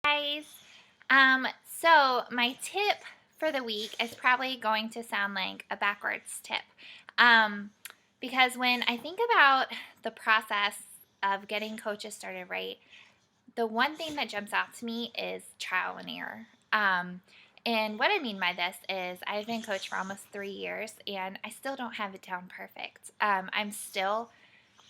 Guys. So my tip for the week is probably going to sound like a backwards tip. Um, because when I think about the process of getting coaches started right, the one thing that jumps out to me is trial and error. And what I mean by this is I've been coach for almost 3 years and I still don't have it down perfect. I'm still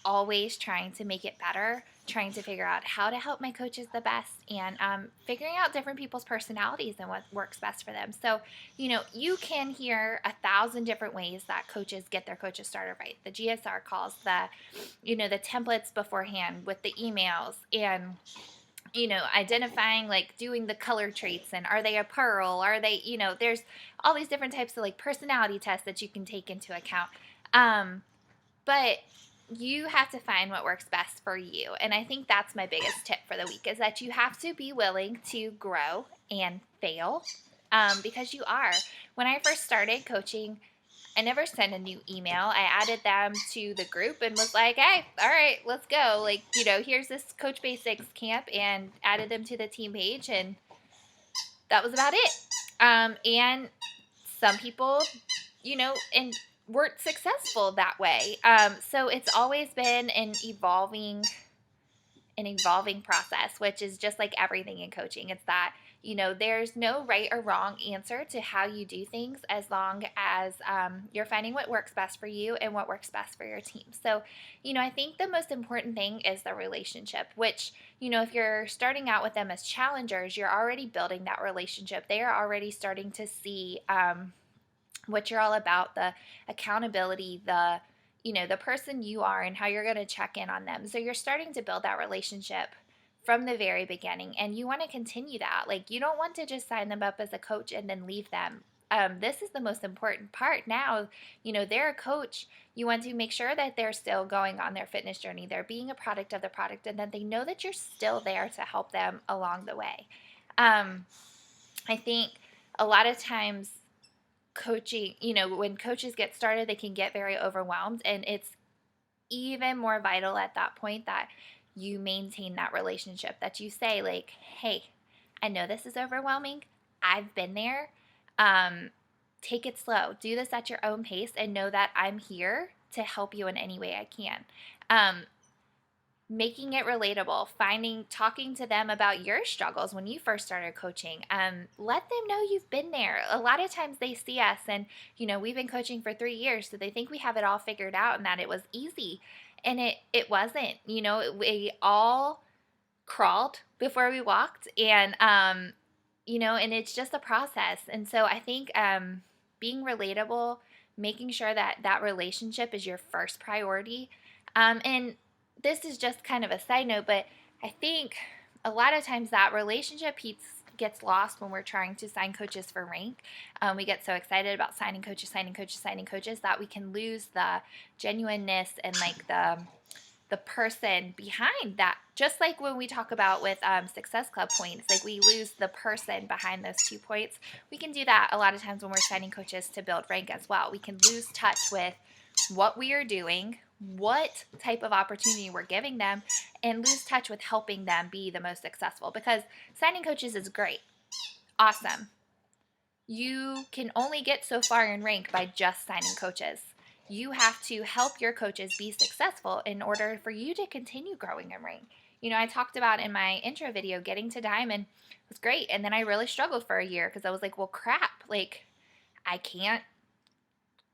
always trying to make it better, trying to figure out how to help my coaches the best, and figuring out different people's personalities and what works best for them. So, you can hear 1,000 different ways that coaches get their coaches started right. The GSR calls, the templates beforehand with the emails, and identifying like doing the color traits and are they a pearl? Are they, there's all these different types of like personality tests that you can take into account. But you have to find what works best for you. And I think that's my biggest tip for the week is that you have to be willing to grow and fail because you are. When I first started coaching, I never sent a new email. I added them to the group and was like, hey, all right, let's go. Like, here's this Coach Basics camp, and added them to the team page. And that was about it. And some people, and weren't successful that way. So it's always been an evolving process, which is just like everything in coaching. It's that, there's no right or wrong answer to how you do things as long as you're finding what works best for you and what works best for your team. So, I think the most important thing is the relationship, which, if you're starting out with them as challengers, you're already building that relationship. They are already starting to see what you're all about, the accountability, the person you are and how you're going to check in on them. So you're starting to build that relationship from the very beginning, and you want to continue that. Like, you don't want to just sign them up as a coach and then leave them. This is the most important part. Now, they're a coach. You want to make sure that they're still going on their fitness journey. They're being a product of the product, and that they know that you're still there to help them along the way. I think a lot of times coaching, when coaches get started, they can get very overwhelmed, and it's even more vital at that point that you maintain that relationship, that you say like, hey, I know this is overwhelming. I've been there. Take it slow. Do this at your own pace and know that I'm here to help you in any way I can. Making it relatable, talking to them about your struggles when you first started coaching. Let them know you've been there. A lot of times they see us and, we've been coaching for 3 years, so they think we have it all figured out and that it was easy. And it wasn't. We all crawled before we walked, and, and it's just a process. And so I think being relatable, making sure that that relationship is your first priority, and this is just kind of a side note, but I think a lot of times that relationship gets lost when we're trying to sign coaches for rank. We get so excited about signing coaches that we can lose the genuineness and like the person behind that. Just like when we talk about with Success Club points, like we lose the person behind those 2 points. We can do that a lot of times when we're signing coaches to build rank as well. We can lose touch with what we are doing, what type of opportunity we're giving them, and lose touch with helping them be the most successful. Because signing coaches is great, awesome. You can only get so far in rank by just signing coaches. You have to help your coaches be successful in order for you to continue growing in rank. I talked about in my intro video, getting to diamond was great, and then I really struggled for a year because I was like, well, crap, like I can't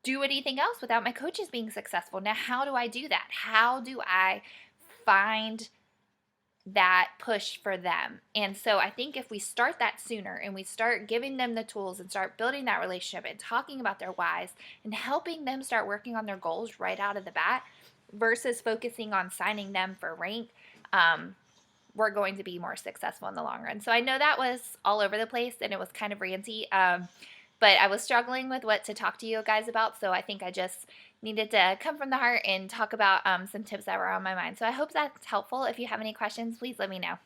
do anything else without my coaches being successful. Now, how do I do that? How do I find that push for them? And so I think if we start that sooner and we start giving them the tools and start building that relationship and talking about their whys and helping them start working on their goals right out of the bat versus focusing on signing them for rank, we're going to be more successful in the long run. So I know that was all over the place and it was kind of ranty. But I was struggling with what to talk to you guys about, so I think I just needed to come from the heart and talk about some tips that were on my mind. So I hope that's helpful. If you have any questions, please let me know.